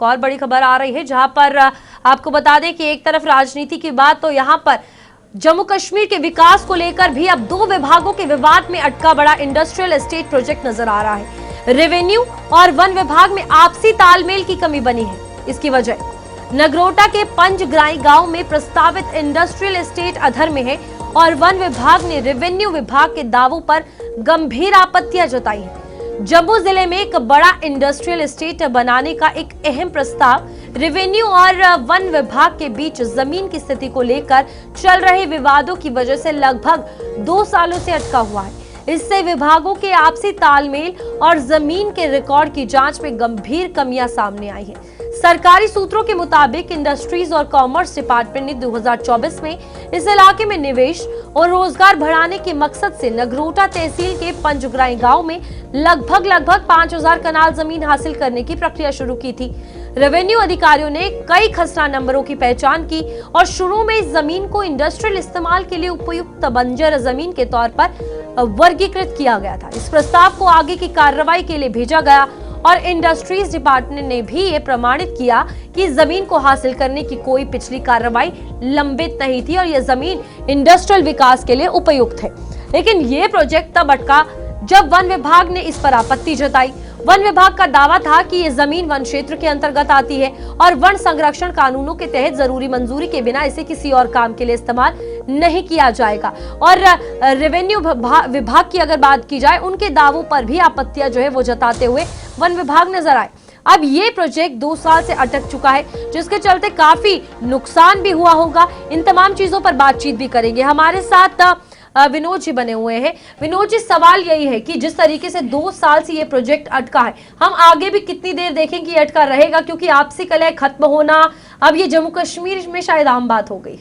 एक और बड़ी खबर आ रही है, जहां पर आपको बता दें कि एक तरफ राजनीति की बात, तो यहां पर जम्मू कश्मीर के विकास को लेकर भी अब 2 विभागों के विवाद में अटका बड़ा इंडस्ट्रियल एस्टेट प्रोजेक्ट नजर आ रहा है। रेवेन्यू और वन विभाग में आपसी तालमेल की कमी बनी है। इसकी वजह नगरोटा के पंजग्राई गांव में प्रस्तावित इंडस्ट्रियल एस्टेट अधर में है और वन विभाग ने रेवेन्यू विभाग के दावों पर गंभीर आपत्तियां जताई है। जम्मू जिले में एक बड़ा इंडस्ट्रियल एस्टेट बनाने का एक अहम प्रस्ताव रेवेन्यू और वन विभाग के बीच जमीन की स्थिति को लेकर चल रहे विवादों की वजह से लगभग 2 सालों से अटका हुआ है। इससे विभागों के आपसी तालमेल और जमीन के रिकॉर्ड की जांच में गंभीर कमियां सामने आई हैं। सरकारी सूत्रों के मुताबिक इंडस्ट्रीज और कॉमर्स डिपार्टमेंट ने 2024 में इस इलाके में निवेश और रोजगार बढ़ाने के मकसद से नगरोटा तहसील के पंजग्राई गांव में लगभग 5000 कनाल जमीन हासिल करने की प्रक्रिया शुरू की थी। रेवेन्यू अधिकारियों ने कई खसरा नंबरों की पहचान की और शुरू में इस जमीन को इंडस्ट्रियल इस्तेमाल के लिए उपयुक्त बंजर जमीन के तौर पर वर्गीकृत किया गया था। इस प्रस्ताव को आगे की कार्रवाई के लिए भेजा गया और इंडस्ट्रीज डिपार्टमेंट ने भी ये प्रमाणित किया कि जमीन को हासिल करने की कोई पिछली कार्रवाई लंबित नहीं थी और यह जमीन इंडस्ट्रियल विकास के लिए उपयुक्त है। लेकिन ये प्रोजेक्ट तब अटका जब वन विभाग ने इस पर आपत्ति जताई। वन विभाग का दावा था कि ये जमीन वन क्षेत्र के अंतर्गत आती है और वन संरक्षण कानूनों के तहत जरूरी मंजूरी के बिना इसे किसी और काम के लिए इस्तेमाल नहीं किया जाएगा। और रेवेन्यू विभाग की अगर बात की जाए, उनके दावों पर भी आपत्तियां जो है वो जताते हुए वन विभाग नजर आए। अब ये प्रोजेक्ट 2 साल से अटक चुका है, जिसके चलते काफी नुकसान भी हुआ होगा। इन तमाम चीजों पर बातचीत भी करेंगे। हमारे साथ विनोद जी बने हुए हैं। विनोद जी, सवाल यही है कि जिस तरीके से 2 साल से ये प्रोजेक्ट अटका है, हम आगे भी कितनी देर देखें कि अटका रहेगा, क्योंकि आपसी कलह खत्म होना अब ये जम्मू कश्मीर में शायद आम बात हो गई।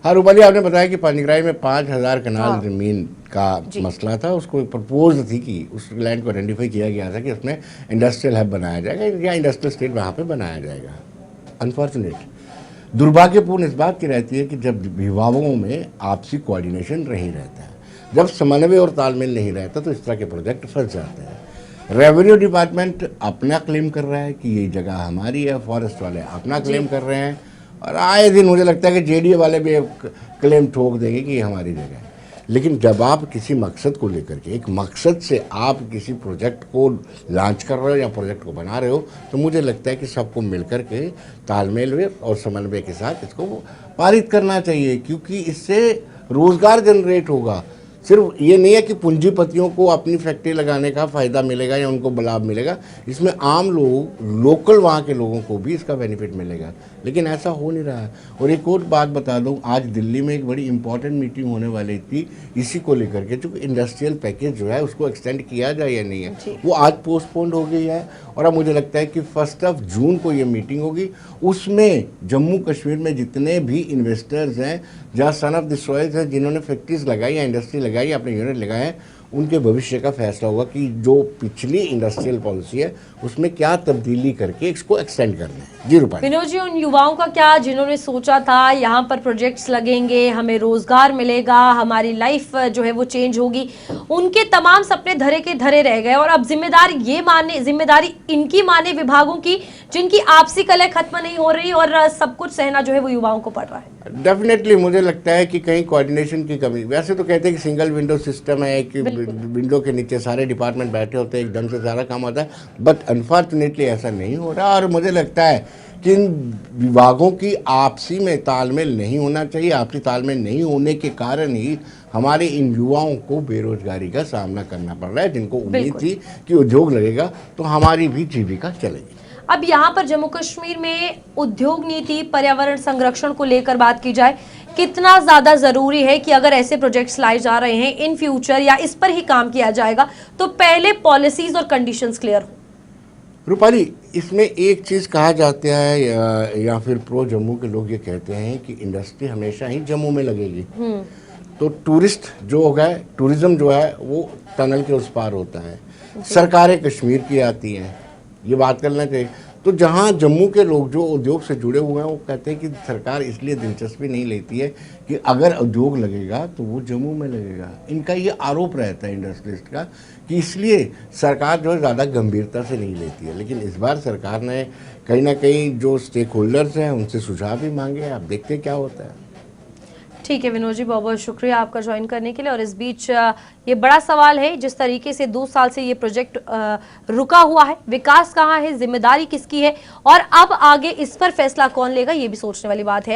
हाँ रूपाली, आपने बताया कि पंजग्राई में 5000 कनाल जमीन का मसला था। उसको प्रपोज थी कि उस लैंड को आइडेंटिफाई किया गया था कि उसमें इंडस्ट्रियल हब बनाया जाएगा या इंडस्ट्रियल स्टेट वहाँ पे बनाया जाएगा। अनफॉर्चुनेट दुर्भाग्यपूर्ण इस बात की रहती है कि जब विभागों में आपसी कोऑर्डिनेशन नहीं रहता है, जब समन्वय और तालमेल नहीं रहता, तो इस तरह के प्रोजेक्ट फंस जाते हैं। रेवेन्यू डिपार्टमेंट अपना क्लेम कर रहा है कि ये जगह हमारी है, फॉरेस्ट वाले अपना क्लेम कर रहे हैं और आए दिन मुझे लगता है कि जेडीए वाले भी क्लेम ठोक देंगे कि ये हमारी जगह है। लेकिन जब आप किसी मकसद को लेकर के, एक मकसद से आप किसी प्रोजेक्ट को लॉन्च कर रहे हो या प्रोजेक्ट को बना रहे हो, तो मुझे लगता है कि सबको मिलकर के तालमेल में और समन्वय के साथ इसको पारित करना चाहिए, क्योंकि इससे रोज़गार जनरेट होगा। सिर्फ ये नहीं है कि पूंजीपतियों को अपनी फैक्ट्री लगाने का फ़ायदा मिलेगा या उनको लाभ मिलेगा, इसमें आम लोग, लोकल वहाँ के लोगों को भी इसका बेनिफिट मिलेगा। लेकिन ऐसा हो नहीं रहा है। और एक और बात बता दूँ, आज दिल्ली में एक बड़ी इंपॉर्टेंट मीटिंग होने वाली थी इसी को लेकर के, जो इंडस्ट्रियल पैकेज जो है उसको एक्सटेंड किया जाए या नहीं है, वो आज पोस्टपोन्ड हो गई है। और अब मुझे लगता है कि 1 जून को ये मीटिंग होगी। उसमें जम्मू कश्मीर में जितने भी इन्वेस्टर्स हैं, जहाँ सन ऑफ द सॉइल्स हैं, जिन्होंने फैक्ट्रीज लगाई या इंडस्ट्री लगाई या अपने यूनिट लगाए हैं, उनके भविष्य का फैसला होगा कि जो पिछली इंडस्ट्रियल पॉलिसी है उसमें क्या तब्दीली करके इसको एक्सटेंड करना है। जी रूपा। विनोद जी, उन युवाओं का क्या जिन्होंने सोचा था यहाँ पर प्रोजेक्ट्स लगेंगे, हमें रोजगार मिलेगा, हमारी लाइफ जो है वो चेंज होगी, उनके तमाम सपने धरे के धरे रह गए और अब जिम्मेदारी इनकी माने विभागों की, जिनकी आपसी कलह खत्म नहीं हो रही और सब कुछ सहना जो है वो युवाओं को पड़ रहा है। डेफिनेटली मुझे लगता है कि कहीं कोऑर्डिनेशन की कमी। वैसे तो कहते हैं कि सिंगल विंडो सिस्टम है कि विंडो के नीचे सारे डिपार्टमेंट बैठे होते हैं, एकदम से सारा काम होता है, बट अनफॉर्चुनेटली ऐसा नहीं हो रहा। और मुझे लगता है कि इन विभागों की आपसी में तालमेल नहीं होना चाहिए। आपसी तालमेल नहीं होने के कारण ही हमारे इन युवाओं को बेरोजगारी का सामना करना पड़ रहा है, जिनको उम्मीद थी कि उद्योग लगेगा तो हमारी भी जीविका चलेगी। अब यहाँ पर जम्मू कश्मीर में उद्योग नीति, पर्यावरण संरक्षण को लेकर बात की जाए, कितना ज्यादा जरूरी है कि अगर ऐसे प्रोजेक्ट्स लाए जा रहे हैं इन फ्यूचर या इस पर ही काम किया जाएगा, तो पहले पॉलिसीज और कंडीशंस क्लियर हो। रूपाली, इसमें एक चीज़ कहा जाता है या फिर प्रो जम्मू के लोग ये कहते हैं कि इंडस्ट्री हमेशा ही जम्मू में लगेगी, तो टूरिस्ट जो होगा, टूरिज्म जो है वो टनल के उस पार होता है। सरकारें कश्मीर की आती हैं, ये बात करना चाहिए। तो जहाँ जम्मू के लोग जो उद्योग से जुड़े हुए हैं वो कहते हैं कि सरकार इसलिए दिलचस्पी नहीं लेती है कि अगर उद्योग लगेगा तो वो जम्मू में लगेगा। इनका ये आरोप रहता है इंडस्ट्रियलिस्ट का कि इसलिए सरकार जो है ज़्यादा गंभीरता से नहीं लेती है। लेकिन इस बार सरकार ने कहीं ना कहीं जो स्टेक होल्डर्स हैं उनसे सुझाव भी मांगे हैं। आप देखते हैं क्या होता है। ठीक है विनोद जी, बहुत बहुत शुक्रिया आपका ज्वाइन करने के लिए। और इस बीच ये बड़ा सवाल है, जिस तरीके से 2 साल से ये प्रोजेक्ट रुका हुआ है, विकास कहाँ है, जिम्मेदारी किसकी है और अब आगे इस पर फैसला कौन लेगा, ये भी सोचने वाली बात है।